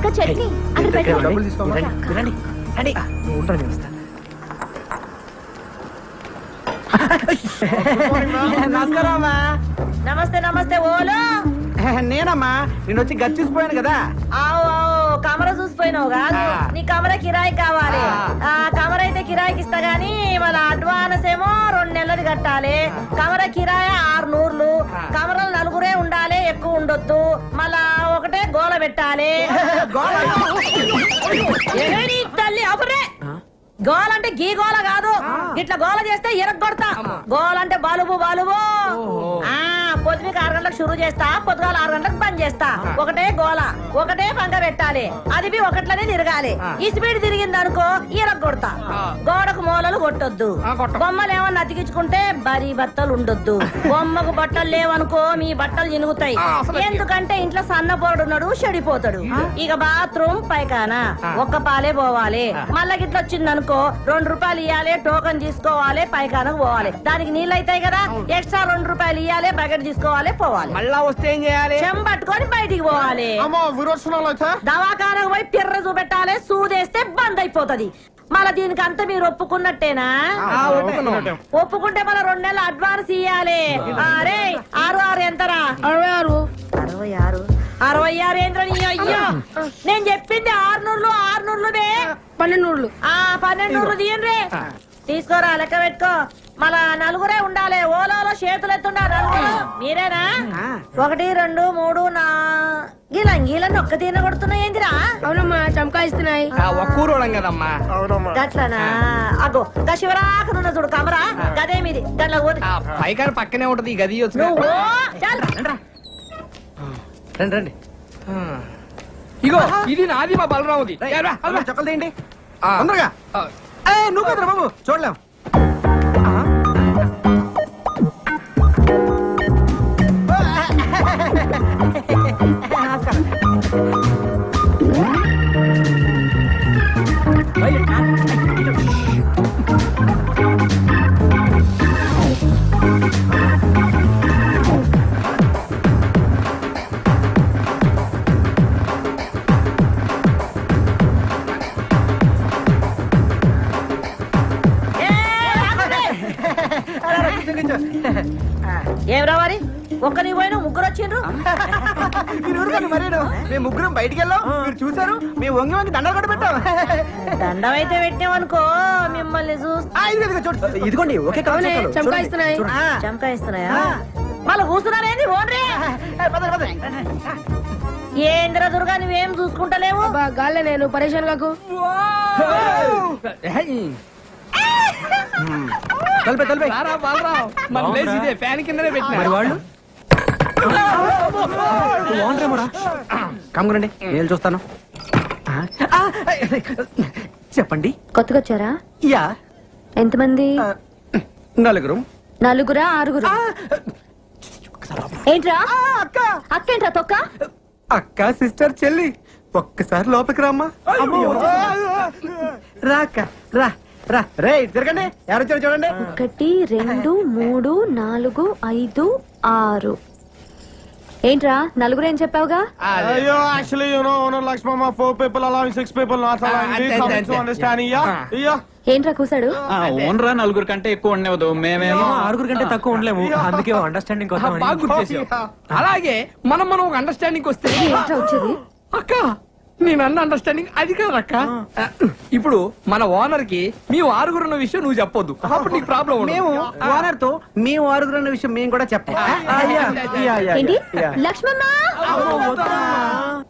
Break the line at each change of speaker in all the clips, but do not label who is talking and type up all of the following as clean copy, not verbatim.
అక్క చట్నీ అక్కడ పెట్టండి.
నమస్కారమ్మా.
నమస్తే నమస్తే ఓలో.
నేనమ్మా నేను వచ్చి గచ్చిపోయాను కదా.
ఆవు ఆవు కమర చూసిపోయినావు కాదు, నీ కమర కిరాయి కావాలి. ఆ కమర అయితే కిరాయికి ఇస్తా గానీ మళ్ళీ అడ్వాన్స్ ఏమో 2 నెలలు కట్టాలి. కమర కిరాయి 600. కమరలు 4 ఉండాలి, ఎక్కువ ఉండొద్దు. మళ్ళా ఒకటే గోల పెట్టాలి. ఏడి తల్లి అబురే, గోల అంటే గీ గోల కాదు, ఇట్లా గోల చేస్తే ఎరగొడతా. గోల అంటే బలుబు బలుబు. పొద్దుకి 6 గంటలకు షురు చేస్తా, పొద్దుగాల 6 గంటలకు బంద్ చేస్తా. ఒకటే గోల, ఒకటే పంగ పెట్టాలి. అది ఒకట్లనే తిరగాలి. ఈ స్పీడ్ తిరిగింది అనుకో ఎరగొడతా. గోడకు మూలలు కొట్టొద్దు. బొమ్మలు ఏమన్నా అతికించుకుంటే బరీ బట్టలు ఉండొద్దు. బొమ్మకు బట్టలు లేవనుకో మీ బట్టలు చినుగుతాయి. ఎందుకంటే ఇంట్లో సన్నపోడున్నాడు, చెడిపోతాడు. ఇక బాత్రూమ్ పైకానా ఒక్క పాలే పోవాలి. మళ్ళా గిట్ల వచ్చిందనుకో 2 రూపాయలు ఇవ్వాలి, టోకన్ తీసుకోవాలి, పైకానకు పోవాలి. దానికి నీళ్ళు అవుతాయి కదా, ఎక్స్ట్రా 2 రూపాయలు ఇవ్వాలి, బకెట్ తీసుకోవాలి, పోవాలి.
మళ్ళా వస్తే ఏం చేయాలి?
చెంబట్టుకొని బయటికి పోవాలి. దవాఖానకు పోయి పిర్ర చూపెట్టాలి. సూదేస్తే బంద్ అయిపోతది. మళ్ళా దీనికి అంతా మీరు ఒప్పుకున్నట్టేనా? ఒప్పుకుంటే మళ్ళీ 2 నెలలు అడ్వాన్స్ ఇయ్యాలి. అరే 6 ఎంతరా?
66.
66 ఏంద్రని? అయ్యో నేను చెప్పింది 600.
1200.
1200 తీయండి. తీసుకోరా, లెక్క పెట్టుకో. మళ్ళా 4 ఉండాలి. ఓలో చేతులు ఎత్తుండా 4. మీరేనా? 1 2 3 4 గీలని ఒక్క తీన కొడుతున్నాయి ఏందిరా?
అవునమ్మా, చమకాయిస్తున్నాయి.
ఒక్కూరోళం కదమ్మా.
గట్లనా? అగో గా శివరాకనున్న చూడు కమరా, గదే మీది. గట్ల
పైకాడ పక్కనే ఉంటది ఈ గది.
నువ్వు చాలు.
రండి రండి. ఇగో ఇది నాది, మా బలరాముది. చెప్పలు తీయండి తొందరగా. నువ్వు కదరా బాబు, చూడలేం.
ఏం రావాలి? ఒక్కని పోయినా 3 వచ్చిండ్రు.
మేము 3 బయటికి వెళ్ళాం, మీరు చూసారు. మేము వంగి వంగి దండలు కూడా పెట్టాం.
దండం అయితే పెట్టామనుకో మిమ్మల్ని
ఇదిగోండి. ఓకే,
చమకాయిస్తున్నాయి.
చమకాయిస్తున్నాయా? మళ్ళీ కూర్చున్నారేంది? ఓన్రే ఏంద్ర దుర్గా, నువ్వేం చూసుకుంటలేవు?
గాల్లే నేను పరేషాన్ కాకు.
ఫ్యాన్ కిందనే పెట్టిన వాళ్ళు. కమ్మునండి, నేను చూస్తాను. చెప్పండి.
కొత్తగా వచ్చారా?
యా.
ఎంతమంది?
4.
4, 6? ఏంట్రా
అక్క?
అక్కేంట్రా తొక్క?
అక్క, సిస్టర్, చెల్లి, ఒక్కసారి లోపలికి రామ్మా. రాక రా రా. రే తిరగండి, ఎవరు వచ్చారు చూడండి.
1 2 3 4 5 6. ఏంట్రా 4 ఏం చెప్పావుగా?
Yo, actually, you know, owner likes mama 4 people allowing 6 people not allowing. We come to understanding, yeah.
ఏంట్రా కూసాడు?
ఓనరా 4 కంటే ఎక్కువ ఉండవద్దు. మేమేమో
6 కంటే తక్కువ ఉండలేము. అందుకే అండర్స్టాండింగ్.
బాగా గుర్తు చేసావు. అలాగే మనం ఒక అండర్స్టాండింగ్ వస్తే.
ఏంట్రా వచ్చేది?
అక్క, నేను అన్న అండర్స్టాండింగ్ అది కాదక్క. ఇప్పుడు మన ఓనర్ కి మీ 6 ఉన్న విషయం నువ్వు చెప్పొద్దు, అప్పుడు నీకు ప్రాబ్లం.
మేము ఓనర్ తో మీ 6 అన్న విషయం మేము కూడా చెప్పాం.
ఏంటి లక్ష్మమ్మ?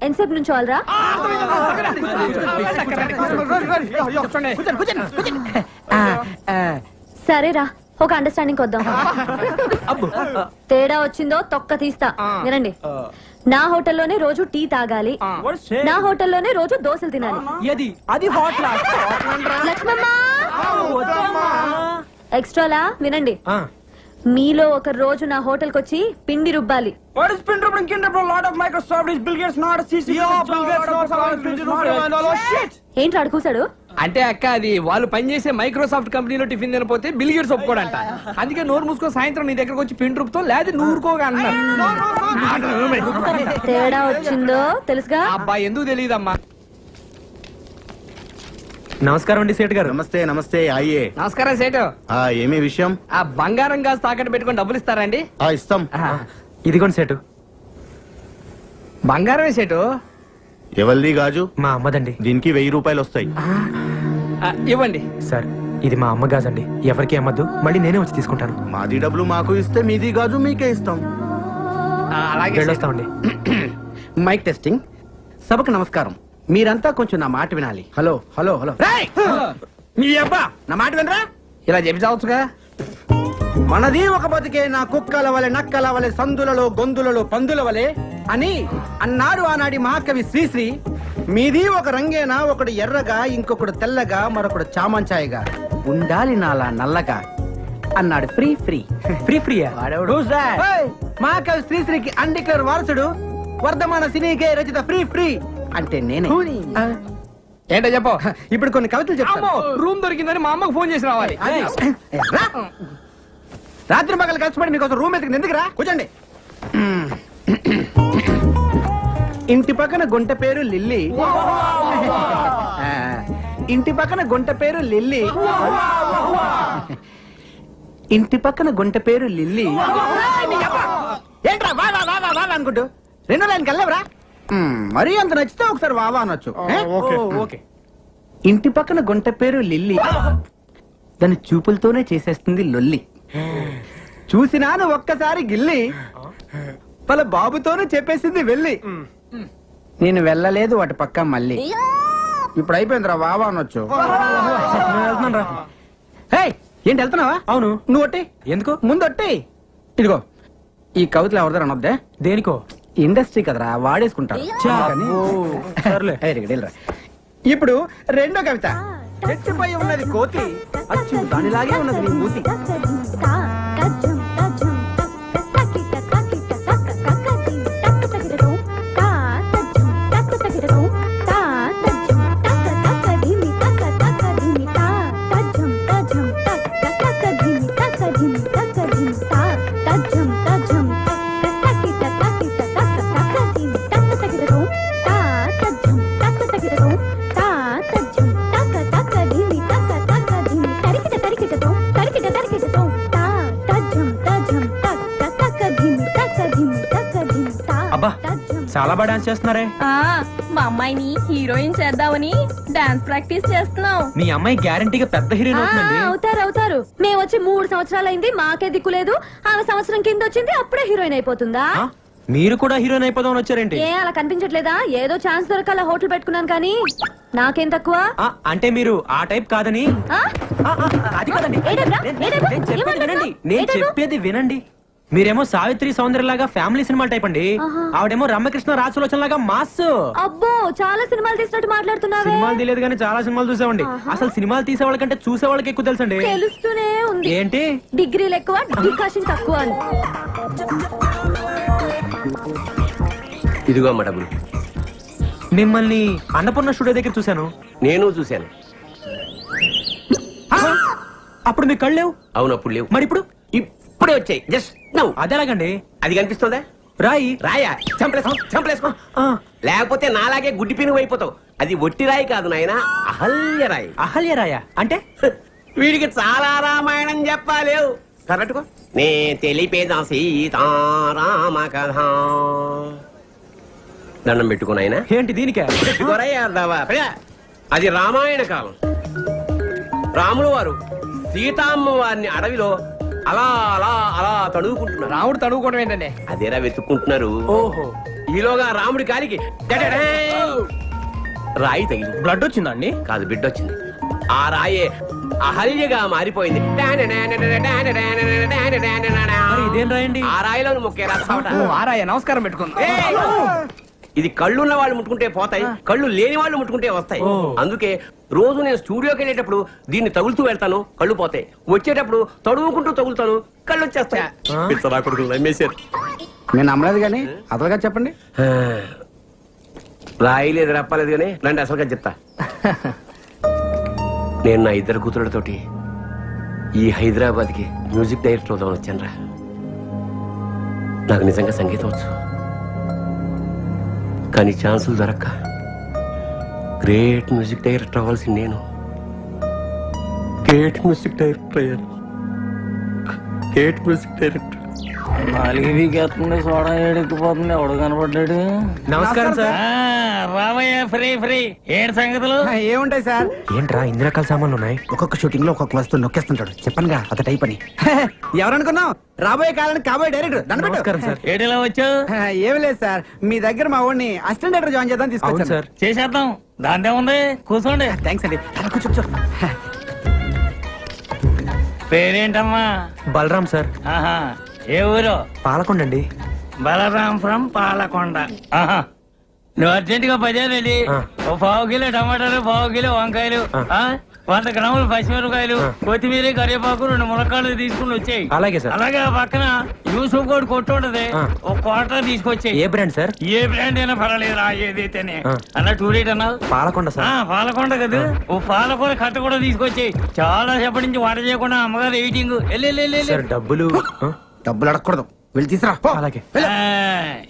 ఎంతసేపు నుంచి వాళ్ళరా? సరేరా, ఒక అండర్స్టాండింగ్ వద్దాం. తేడా వచ్చిందో తొక్క తీస్తా. వినండి, నా హోటల్లోనే రోజు టీ తాగాలి, నా హోటల్లోనే రోజు దోశలు తినాలి.
అది హోటల్.
లక్ష్మమ్మ ఎక్స్ట్రాలా వినండి, మీలో ఒక రోజు నా హోటల్ కొచ్చి పిండి రుబ్బాలి. ఏంట్రా అడుగుసాడు?
అంటే అక్క అది వాళ్ళు పనిచేసే మైక్రోసాఫ్ట్ కంపెనీలో టిఫిన్ తినపోతే బిల్ గేట్స్ ఒప్పుకోడంట. అందుకే నోరు మూసుకొని సాయంత్రం నీ దగ్గరకు వచ్చి పిండి రూపుతో లేదా నువ్వు ఊరుకోగా అన్నారు.
తేడా వచ్చిందో తెలుసుగా.
అబ్బా ఎందుకు తెలియదమ్మా.
నమస్కారం అండి సేట్ గారు.
నమస్తే నమస్తే అయ్యే.
నమస్కారం సేటు.
ఏమే విషయం?
ఆ బంగారం గాజు తాకట్టు పెట్టుకొని డబ్బులు ఇస్తారండి?
ఇస్తాం.
ఇదిగోండి సేటు.
బంగారమే సేటు.
ఎవరిది గాజు?
మా అమ్మదండి.
దీనికి 1000 రూపాయలు వస్తాయి.
ఇవ్వండి.
సార్ ఇది మా అమ్మ గాజండి, ఎవరికి అమ్మద్దు, మళ్ళీ నేనే వచ్చి తీసుకుంటాను.
మాది డబ్బులు మాకు ఇస్తే మీది గాజు మీకే ఇస్తాం.
అలాగే సేటు.
వెళ్ళొస్తామండి.
Mic testing. సభకు నమస్కారం. మీరంతా కొంచెం నా మాట వినాలి. Hello hello hello. రేయ్! మీ అబ్బా నా మాట వినరా?
ఇలా చెప్పి చావచ్చుగా.
మనది ఒక బతికే నా కుక్కల వలె నక్కల వలె సందులలో గొంతులలో పందుల వలె అని అన్నాడు ఆనాడి మహాకవి శ్రీశ్రీ. మీది ఒక రంగేనా, ఒకడు ఎర్రగా, ఇంకొకడు తెల్లగా, మరొకడు చామంచాయగా, ఉండాలి నాలా నల్లగా అన్నాడు. ఫ్రీ ఫ్రీ
ఫ్రీ ఫ్రీయా?
ఏయ్! మహాకవి శ్రీశ్రీకి అన్డిక్లేర్ వారసుడు, వర్ధమాన సినీకే రచిత ఫ్రీ ఫ్రీ అంటే నేనే. ఆ,
ఏంటో చెప్పు.
ఇప్పుడు కొన్ని కవితలు చెప్తాను.
అమ్మో రూమ్ దొరికిందని మా అమ్మకు ఫోన్ చేసి రావాలి.
రా. రాత్రి పగలు కష్టపడి మీకోసం రూమ్ ఎత్తుకుని ఎందుకురా? కూర్చోండి. ఇంటి పక్కన గుంట పేరు లిల్లీ. ఆ, ఇంటి పక్కన గుంట పేరు లిల్లీ. ఇంటి పక్కన గుంట పేరు లిల్లీ. ఏంట్రా వా వా వా వా వా అనుకుంటూ రెండో లైన్కి వెళ్ళవరా? మరీ అంత నచ్చితే ఒకసారి వావా అనొచ్చు.
ఓకే.
ఇంటి పక్కన గుంట పేరు లిల్లీ, దాని చూపులతోనే చేసేస్తుంది లొల్లి. చూసినాను ఒక్కసారి గిల్లి, వాళ్ళ బాబుతోనే చెప్పేసింది వెళ్ళి. నేను వెళ్ళలేదు వాటి పక్క మళ్ళీ. ఇప్పుడు అయిపోయిందిరా వావా అనొచ్చు. హే, ఏంటి వెళ్తున్నావా?
అవును.
నువ్వు ఒట్టి
ఎందుకు?
ముందు ఒట్టి. ఇదిగో ఈ కవితలు ఎవరిదారు అనొద్దే.
దేనికో?
ఇండస్ట్రీ కదరా, వాడేసుకుంటారు. కానీ-
సర్లే.
ఏయ్, ఇక్కడ వెళ్ళరా. ఇప్పుడు రెండో కవిత. చెట్టుపై ఉన్నది కోతి, అచ్చు దానిలాగే ఉన్నది నీ మూతి.
అబ్బా చాలా బాగా డాన్స్ చేస్తున్నారే.
మా అమ్మాయిని హీరోయిన్ చేద్దామని డాన్స్ ప్రాక్టీస్ చేస్తున్నాం.
మీ అమ్మాయి గ్యారంటీగా పెద్ద హీరోయిన్ అవుతుందండి.
అవుతారు. మేము వచ్చి 3 సంవత్సరాలైంది, మాకే దిక్కులేదు. ఆమె సంవత్సరం కింద వచ్చింది, అప్పుడే హీరోయిన్ అయిపోతుందా?
ఆ? మీరు కూడా హీరోయిన్ అయిపోదామని వచ్చారేంటి?
ఏ అలా కనిపించట్లేదా? ఏదో ఛాన్స్ దొరకాల హోటల్ పెట్టుకున్నాను కానీ నాకేం తక్కువ?
అంటే మీరు ఆ టైప్ కాదని.
ఆ?
అది కాదండి.
ఏ టైప్ రా? ఏ టైప్?
నేను చెప్పేది
ఏమంటున్నావ్?
వినండి.
ఏ
నేను
టైపు?
చెప్పేది వినండి. మీరేమో సావిత్రి సౌందర్యలాగా ఫ్యామిలీ సినిమా టైప్ అండి.
ఆహా.
ఆవిడేమో రమ్యకృష్ణ రాజసులోచన లాగా మాస్.
అబ్బో చాలా సినిమాలు తీసినట్టు మాట్లాడుతున్నావే.
సినిమాలు తెలియదు కానీ చాలా సినిమాలు చూసామండి. అసలు సినిమాలు తీసే వాళ్ళకంటే చూసే వాళ్ళకి ఎక్కువ తెలుసండి.
తెలుస్తూనే ఉంది.
ఏంటి?
డిగ్రీలు ఎక్కువ, డికాషన్ తక్కువ అని.
ఇదిగో అమ్మ డబ్బులు.
మిమ్మల్ని అన్నపూర్ణ స్టూడియో దగ్గర చూశాను.
నేను చూశాను.
అప్పుడు మీ కళ్ళు లేవు.
అవును అప్పుడు లేవు,
మరి ఇప్పుడు?
ఇప్పుడే వచ్చాయి. జస్ట్ నవ్వు.
అదేలాగండి.
అది కనిపిస్తుందా?
రాయి.
రాయా? చంపలేసుకో.
ఆ,
లేకపోతే నాలాగే గుడ్డి పినుగు అయిపోతావు. అది ఒట్టి రాయి కాదు నాయన, అహల్య రాయి.
అహల్య రాయ అంటే?
వీడికి చాలా రామాయణం చెప్పాలేవు. కరెక్ట్గా నే తెలిపేదా సీతారామ కథ. దండం పెట్టుకున్నాయన.
ఏంటి దీనికే?
అది రామాయణ కాలం. రాములు వారు సీతామ్మ వారిని అడవిలో అలా అలా అలా తడువుకుంటున్నారు.
రాముడు తడువుకోవడం ఏంటండి?
అదేరా వెతుక్కుంటున్నారు.
ఓహో.
ఈలోగా రాముడి కాలికి డడడే రాయి తగిలి
బ్లడ్ వచ్చిందండి?
కాదు, బిడ్డ వచ్చింది. ఆ రాయే అహల్యగా మారిపోయింది.
మరి ఇదేం రాయండి?
ఆ రాయిలో ముక్కేరా
ఓ, ఆరాయ నమస్కారం పెట్టుకుంది.
ఇది కళ్ళున్న వాళ్ళు ముట్టుకుంటే పోతాయి, కళ్ళు లేని వాళ్ళు ముట్టుకుంటే వస్తాయి.
ఓ.
అందుకే రోజు నేను స్టూడియోకి వెళ్ళేటప్పుడు దీన్ని తగులుతూ వెళ్తాను, కళ్ళు పోతాయి. వచ్చేటప్పుడు తడువుకుంటూ తగులుతాను, కళ్ళు వచ్చేస్తాయి. పిచ్చరా కొడుకులు నమ్మేశారు.
నేను నమ్మలేదు కానీ అసలుగా చెప్పండి.
రాయలేదు రప్పలేదు కానీ రండి అసలుగా చెప్తా. నేను నా ఇద్దరు కూతురులతోటి ఈ హైదరాబాద్కి మ్యూజిక్ డైరెక్టర్ అవుదామని వచ్చానురా. నాకు నిజంగా సంగీతం వచ్చు, కానీ ఛాన్సులు దొరక్క గ్రేట్ మ్యూజిక్ డైరెక్టర్ అవ్వాల్సి నేను గ్రేట్ మ్యూజిక్ డైరెక్టర్ అయ్యాను. Great music director.
నాలుగు వీకెత్తుంది, సోడా ఏడెక్కిపోతుంది, ఎవడు కనపడ్డాడు?
నమస్కారం సార్.
రావయ్యా ఫ్రీ ఫ్రీ. ఏడు సంగతులు?
ఏముంటాయి సార్,
ఏంట్రా ఇన్ని రకాల సామాన్లు ఉన్నాయి?
ఒక్కొక్క షూటింగ్ లో ఒక్కొక్క వస్తువు నొక్కేస్తుంటాడు. చెప్పనుగా అత టైప్ అని. ఎవరనుకున్నావు? రాబోయే కాలానికి కాబోయే డైరెక్టర్.
నమస్కారం సార్.
ఏడిలా వచ్చావు?
ఏమి లేదు సార్, మీ దగ్గర మా వాడిని అసిస్టెంట్ డైరెక్టర్ జాయిన్ చేద్దాం
అవును
తీసుకొచ్చాను.
సార్.
చేసేద్దాం, దాందే ఉంది. కూర్చోండి.
థ్యాంక్స్ అండి. అలా కూర్చో, కూర్చో.
పేరేంటమ్మా?
బలరాం సార్.
ఆహా, ఏ ఊరు?
పాలకొండ అండి.
బలరాం ఫ్రమ్ పాలకొండ. ఆహా, నువ్వు అర్జెంట్ గా 10 రెడీ.
ఆ.
ఓ 1/2 కిలో టమాటాలు, 1/2 కిలో వంకాయలు,
ఆ.
100 గ్రాములు పచ్చిమిరపకాయలు, కొత్తిమీర, కరివేపాకు, 2 మునక్కాళ్ళు తీసుకుని వచ్చాయి.
అలాగే సార్.
అలాగే ఆ పక్కన యూసుఫ్ కూడా కొట్టు ఉంటది,
ఆ.
ఒక క్వార్టర్ తీసుకొచ్చాయి.
ఏ బ్రాండ్ సార్?
ఏ బ్రాండ్ అయినా పర్వాలేదు, ఏదైతేనే.
ఆ.
అన్న టూరేట్ అన్నావు?
పాలకొండ సార్.
పాలకొండ కదా. ఓ పాలకొండ కట్ట కూడా తీసుకొచ్చాయి. చాలా సేపటి నుంచి వంట చేయకుండా అమ్మగారు ఎయిటింగ్.
సార్ డబ్బులు ఆ?
డబ్బులు అడగకూడదు, వెళ్ళి తీసురా పో.
అలాగే.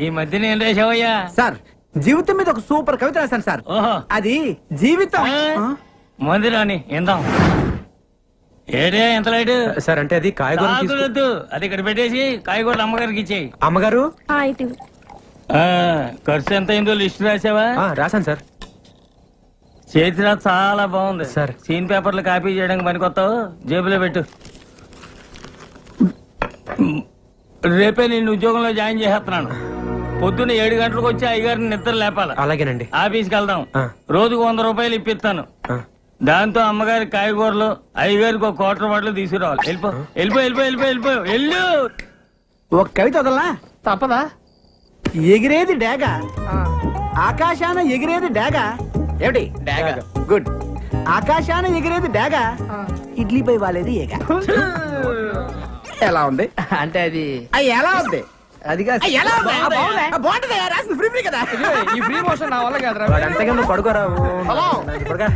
ఈ మధ్య నేను రేసావయ్యా.
సార్, జీవితం మీద ఒక సూపర్ కవిత రాశాను సార్.
ఓహో.
అది జీవితం.
మందిరాని ఇందాం. ఏడే ఎంత లైట్?
సార్ అంటే అది కాయగూర
వద్దు, అది ఇక్కడ పెట్టేసి కాయగూరలు అమ్మగారికి ఇచ్చేయి.
అమ్మగారు
ఇటు
ఖర్చు ఎంత అయిందో లిస్ట్ రాసావా?
రాశాను సార్.
చేతిరా చాలా బాగుంది
సార్.
సీన్ పేపర్లు కాపీ చేయడానికి పనికొత్తావు, జేబులో పెట్టు. రేపే నేను ఉద్యోగంలో జాయిన్ చేసేస్తున్నాను. పొద్దున్న 7 గంటలకు వచ్చి అయ్యగారిని నిద్ర లేపాలి.
అలాగేనండి.
ఆఫీస్కి వెళ్దాం.
ఆ.
రోజుకు 100 రూపాయలు ఇప్పిస్తాను.
ఆ.
దాంతో అమ్మగారి కాయగూరలు, అయ్యగారికి ఒక క్వార్టర్ బాటిల్ తీసుకురావాలి. వెళ్ళిపో వెళ్ళిపో వెళ్ళిపో వెళ్ళిపో వెళ్ళిపో వెళ్ళు.
ఒక కవిత వదలనా?
తప్పదా?
ఎగిరేది డేగ, ఆకాశాన ఎగిరేది డేగ. ఏమిటి
డేగ.
గుడ్. ఆకాశాన ఎగిరేది డేగ, ఇడ్లీపై వాలేది ఏగ. ఎలా ఉంది?
అంటే అది
ఎలా ఉంది?
అది కాదు.
ఎలా ఉంది? బాగుంటది, రాసింది ఫ్రీ ఫ్రీ కదా.
ఈ ఫ్రీ మోషన్ నా వల్ల కాదురా. అంతగా నువ్వు పడుకోరా.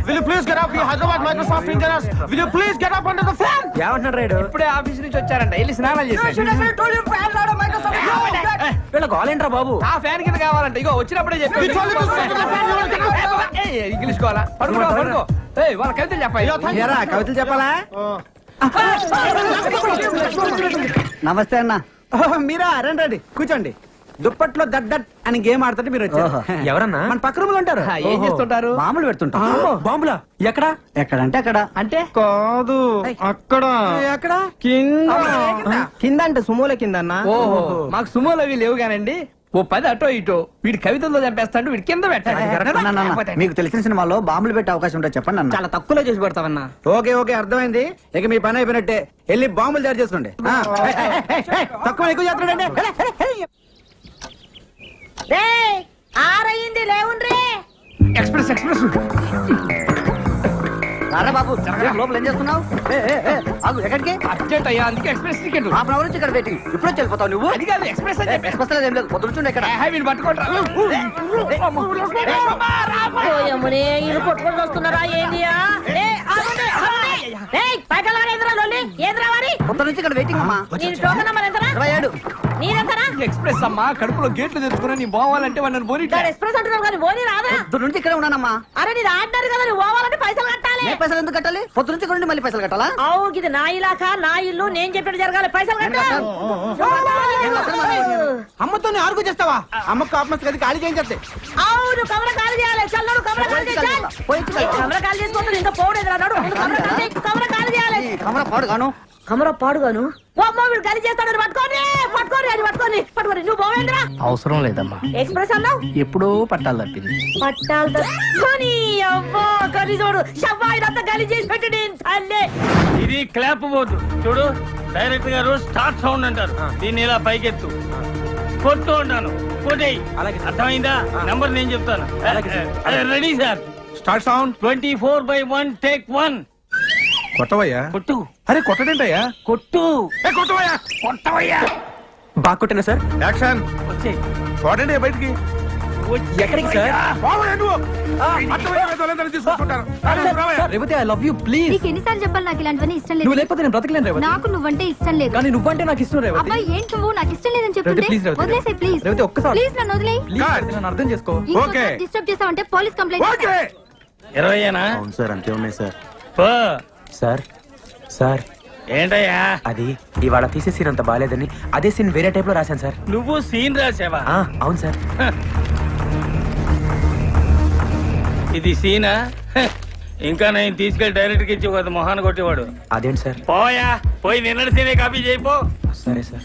Will you please get up? You Hyderabad Microsoft engineers. Will you please get up under the fan?
ఏమంటున్నాడు రైడు? ఇప్పుడే ఆఫీస్ నుంచి వచ్చారంట, వెళ్ళి స్నానాలు చేసి. వీళ్ళ గోలేంట్రా బాబు? ఆ ఫ్యాన్ కింద కావాలంట. ఇగో వచ్చినప్పుడే చెప్పి
We told you to sit in the fan. You will get up.
English కోవాలా? పడుకో పడుకో. వాళ్ళ కవితలు చెప్పాయి.
ఏరా, కవితలు చెప్పాలా? నమస్తే అన్న. మీరా? రండి రండి, కూర్చోండి. దుప్పట్లో దడ్డట్ అని గేమ్ ఆడుతుంటే మీరు వచ్చారు.
ఎవరన్నా?
మన పక్క రూమ్ లో ఉంటారు.
ఏం చేస్తుంటారు?
మామూలు పెడుతుంటారు.
బాంబులా? ఎక్కడ?
ఎక్కడంటే అక్కడ.
అంటే
కాదు, అక్కడ
ఎక్కడ?
కింద అంటే సుమోల కింద అన్న. ఓహో, మాకు సుమోలు అవి లేవు కానండి. ఓ 10 అటో ఇటో వీడి కవితల్లో చంపేస్తాడు, వీడి కింద పెట్టాడు.
మీకు తెలిసిన సినిమాలో బాంబులు పెట్టే అవకాశం ఉంటే చెప్పండి అన్న.
చాలా తక్కువలో చేసి పెడతావన్నా.
ఓకే ఓకే, అర్థమైంది. ఇక మీ పని అయిపోయినట్టే, వెళ్ళి బాంబులు తయారు చేసుకోండి. తక్కువ ఎక్కువ చేస్తున్నాడండి.
ఆరయింది లేవుండ్రే.
Express express.
అరే బాబు, లోపల ఏం చేస్తున్నావు? ఎక్కడికి?
అర్జెంట్ అయ్యా, అందుకే ఎక్స్ప్రెస్ టికెట్.
హాఫ్ అవర్ నుంచి ఇక్కడ వెయిటింగ్. ఇప్పుడు వెళ్ళిపోతావు నువ్వు?
అది కాదు, ఎక్స్ప్రెస్ అని చెప్పి.
ఎక్స్ప్రెస్ ఏం లేదు, పొద్దున్న ఇక్కడ.
వీళ్ళు పట్టుకుంటారా?
ఓయమ్మనే, ఇల్లు కొట్టుకొని వస్తున్నారా ఏందియా?
పొద్దు నుంచి ఇక్కడ వెయిటింగ్ అమ్మా.
నీరెంతరా?
ఎక్స్ప్రెస్ అమ్మా, కడుపులో గేట్లు తెచ్చుకుని నీ పోవాలంటే వాళ్ళని పోనీ.
ఎక్స్ప్రెస్ అంటున్నావు కానీ పోనీ రాదా?
పొద్దు నుంచి ఇక్కడే ఉన్నానమ్మా.
అరే నీది ఆడినారు కదా, నువ్వు పోవాలంటే పైసలు కట్టాలి.
ఏ పైసలు ఎందుకు కట్టాలి? పొద్దు నుంచి ఇక్కడ ఉండి మళ్ళీ పైసలు కట్టాలా?
అవు ఇది నా ఇలాకా, నా ఇల్లు, నేను చెప్పినట్టు జరగాలి. పైసలు కట్టాలి.
అమ్మతో ఆర్గు చేస్తావా? అమ్మ కాపమస్ గది ఖాళీ చేయించే.
అవును, కమర ఖాళీ చేయాలి. చల్లడు కమర ఖాళీ చేయాలి. కమర ఖాళీ చేసుకోవద్దు, ఇంకా పోడేదిరా. నడు కమర ఖాళీ చేయాలి.
కమర పాడు గాను.
కమర పాడుగాను. వీడు ఖాళీ చేస్తాడు. పట్టుకోని పట్టుకోని అది పట్టుకోని పట్టుకోని. నువ్వు పోవేంద్రా?
అవసరం లేదమ్మా,
ఎక్స్ప్రెస్ అన్నావు.
ఎప్పుడో పట్టాలు తప్పింది.
పట్టాలు తప్పని అవ్వో కలి చూడు. షవ్వాయినంతా గలి చేసి పెట్టి తల్లే.
ఇది క్లాప్ బోర్డు చూడు. డైరెక్టర్ గారు స్టార్ట్ సౌండ్ అంటారు, దీన్ని ఇలా పైకెత్తు. కొట్టు ఉంటాను, కొట్టేయి. అర్థమైందా? నంబర్ నేను చెప్తాను. Ready sir.
Start sound.
24/1 take 1.
కొట్టవయ్యా.
కొట్టు.
అరే కొట్టడేంటయ్యా?
కొట్టు.
కొట్టవయ్యా.
కొట్టవయ్యా.
బాగా కొట్టినా సార్.
యాక్షన్.
వచ్చేయ్.
చూడండి బయటికి.
ఎక్కడికి sir Revathi I love you please
నీకు ఎన్నిసార్లు చెప్పాలి నాకు ఇలాంటివన్నీ ఇష్టం
నువ్వు
లేదు
లేకపోతే నేను బ్రతకలేను రేవతి
నాకు నువ్వంటే ఇష్టం లేదు
కానీ నువ్వంటే నాకు ఇష్టం రేవతి
అబ్బాయి ఏంటి నువ్వు నాకు ఇష్టం లేదని చెప్తుంటే
రేవతి, please, రేవతి.
వదిలేసే ప్లీజ్
రేవతి, ఒక్కసారి.
ప్లీజ్ నన్ను వదిలేయ్
ప్లీజ్ నన్ను అర్థం చేసుకో
డిస్టర్బ్ చేసావంటే పోలీస్ కంప్లైంట్
20
అవును సార్ అంతే ఉన్నాయి సార్
పో
సార్ సార్
ఏంటయ్యా
అది ఇవాళ తీసే సీన్ అంత బాగాలేదని అదే సీన్ వేరే టైప్ లో రాశాను సార్
నువ్వు సీన్ రాసావా
అవును సార్
ఇది సీనా ఇంకా నేను తీసుకెళ్లి డైరెక్ట్ ఇచ్చి ఒక మొహాన్ని కొట్టేవాడు
అదేంటి సార్
పోయా పోయి నిన్నటి సీనే కాపీ చేయిపో
సరే సార్